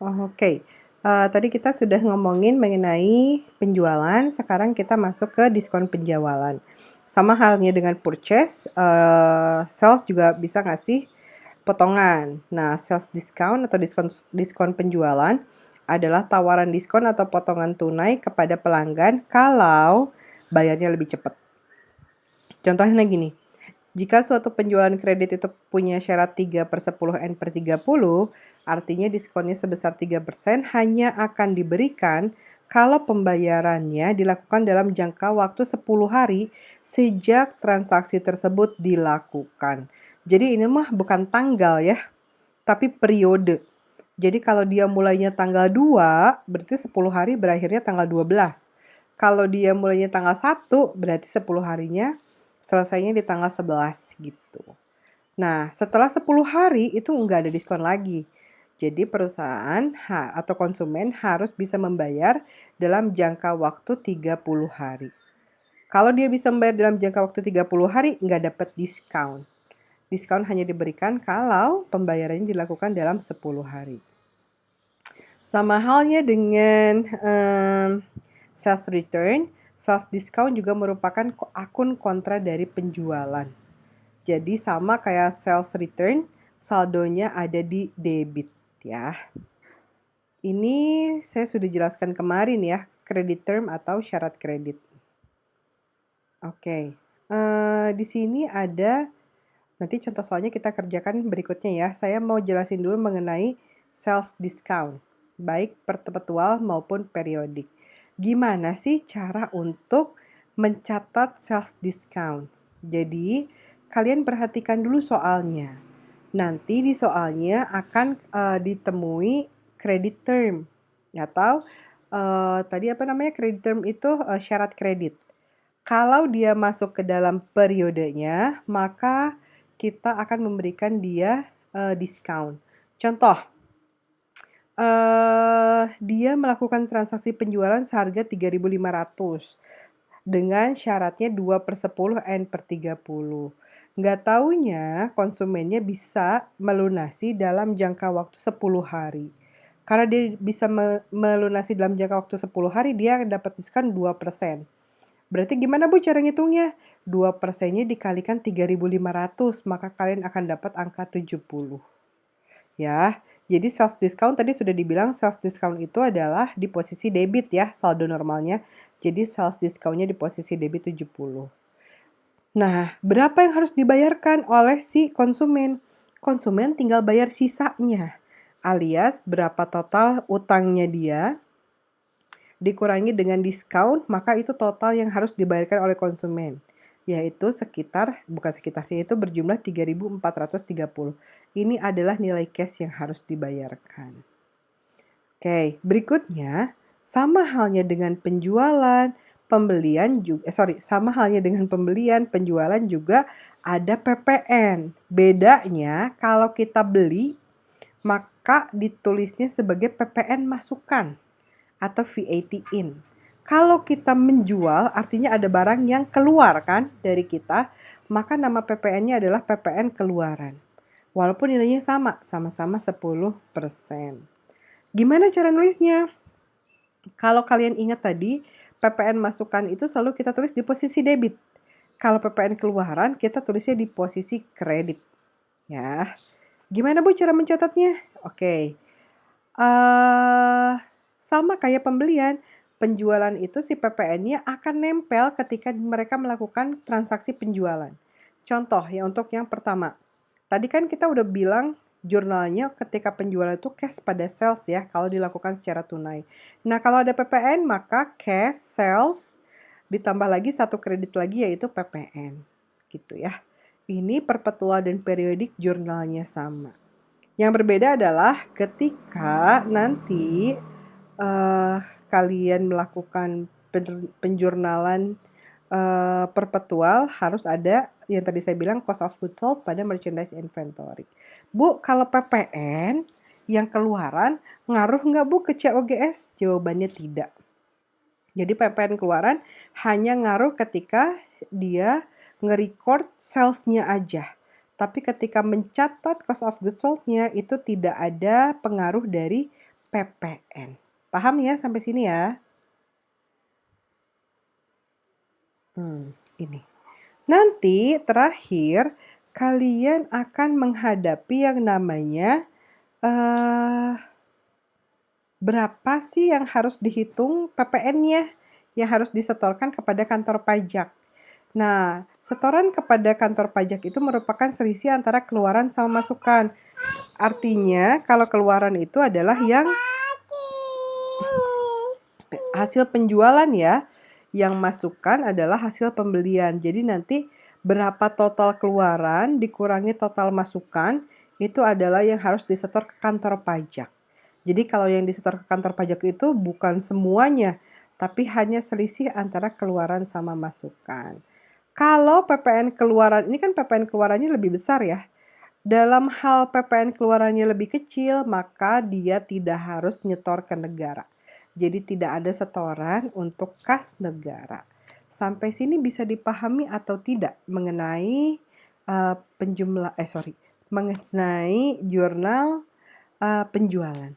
Oh, oke. Tadi kita sudah ngomongin mengenai penjualan, sekarang kita masuk ke diskon penjualan. Sama halnya dengan purchase, sales juga bisa ngasih potongan. Nah, sales discount atau diskon diskon penjualan adalah tawaran diskon atau potongan tunai kepada pelanggan kalau bayarnya lebih cepat. Contohnya gini, jika suatu penjualan kredit itu punya syarat 3/10 N/30, artinya diskonnya sebesar 3% hanya akan diberikan kalau pembayarannya dilakukan dalam jangka waktu 10 hari sejak transaksi tersebut dilakukan. Jadi ini mah bukan tanggal ya, tapi periode. Jadi kalau dia mulainya tanggal 2, berarti 10 hari berakhirnya tanggal 12. Kalau dia mulainya tanggal 1, berarti 10 harinya selesainya di tanggal 11 gitu. Nah, setelah 10 hari itu nggak ada diskon lagi. Jadi perusahaan atau konsumen harus bisa membayar dalam jangka waktu 30 hari. Kalau dia bisa membayar dalam jangka waktu 30 hari, nggak dapat diskon. Diskon hanya diberikan kalau pembayarannya dilakukan dalam 10 hari. Sama halnya dengan sales return, sales discount juga merupakan akun kontra dari penjualan. Jadi sama kayak sales return, saldonya ada di debit ya. Ini saya sudah jelaskan kemarin ya, credit term atau syarat kredit. Oke, di sini ada nanti contoh soalnya kita kerjakan berikutnya ya. Saya mau jelasin dulu mengenai sales discount, baik perpetual maupun periodik. Gimana sih cara untuk mencatat sales discount? Jadi, kalian perhatikan dulu soalnya. Nanti di soalnya akan ditemui credit term atau tadi apa namanya credit term itu syarat kredit. Kalau dia masuk ke dalam periodenya, maka kita akan memberikan dia diskon. Contoh, dia melakukan transaksi penjualan seharga 3.500 dengan syaratnya 2/10 N/30. Nggak taunya konsumennya bisa melunasi dalam jangka waktu 10 hari. Karena dia bisa melunasi dalam jangka waktu 10 hari, dia dapat diskon 2%. Berarti gimana Bu cara ngitungnya? 2%-nya dikalikan 3.500, maka kalian akan dapat angka 70. Ya, jadi sales discount tadi sudah dibilang sales discount itu adalah di posisi debit ya, saldo normalnya. Jadi sales discount-nya di posisi debit 70. Nah, berapa yang harus dibayarkan oleh si konsumen? Konsumen tinggal bayar sisanya, alias berapa total utangnya dia, dikurangi dengan diskon, maka itu total yang harus dibayarkan oleh konsumen. Yaitu bukan sekitarnya itu berjumlah 3.430. Ini adalah nilai cash yang harus dibayarkan. Oke, berikutnya sama halnya dengan penjualan, sama halnya dengan pembelian, penjualan juga ada PPN. Bedanya kalau kita beli, maka ditulisnya sebagai PPN masukan atau VAT in. Kalau kita menjual, artinya ada barang yang keluar kan dari kita, maka nama PPN-nya adalah PPN keluaran. Walaupun nilainya sama-sama 10%. Gimana cara nulisnya? Kalau kalian ingat tadi, PPN masukan itu selalu kita tulis di posisi debit. Kalau PPN keluaran, kita tulisnya di posisi kredit. Ya, gimana Bu cara mencatatnya? Oke, sama kayak pembelian, penjualan itu si PPN-nya akan nempel ketika mereka melakukan transaksi penjualan. Contoh ya untuk yang pertama, tadi kan kita udah bilang jurnalnya ketika penjualan itu cash pada sales ya, kalau dilakukan secara tunai. Nah, kalau ada PPN maka cash, sales, ditambah lagi satu kredit lagi yaitu PPN. Gitu ya. Ini perpetual dan periodik jurnalnya sama. Yang berbeda adalah ketika nanti uh, kalian melakukan penjurnalan perpetual harus ada yang tadi saya bilang cost of goods sold pada merchandise inventory. Bu, kalau PPN yang keluaran ngaruh nggak Bu ke COGS? Jawabannya tidak. Jadi PPN keluaran hanya ngaruh ketika dia nge-record sales-nya aja. Tapi ketika mencatat cost of goods sold-nya itu tidak ada pengaruh dari PPN. Paham ya sampai sini ya? Ini. Nanti terakhir kalian akan menghadapi yang namanya berapa sih yang harus dihitung PPN-nya yang harus disetorkan kepada kantor pajak. Nah, setoran kepada kantor pajak itu merupakan selisih antara keluaran sama masukan. Artinya, kalau keluaran itu adalah yang hasil penjualan ya, yang masukan adalah hasil pembelian. Jadi nanti berapa total keluaran dikurangi total masukan, itu adalah yang harus disetor ke kantor pajak. Jadi kalau yang disetor ke kantor pajak itu bukan semuanya, tapi hanya selisih antara keluaran sama masukan. Kalau PPN keluaran, ini kan PPN keluarannya lebih besar ya. Dalam hal PPN keluarannya lebih kecil, maka dia tidak harus nyetor ke negara. Jadi tidak ada setoran untuk kas negara. Sampai sini bisa dipahami atau tidak mengenai mengenai jurnal penjualan.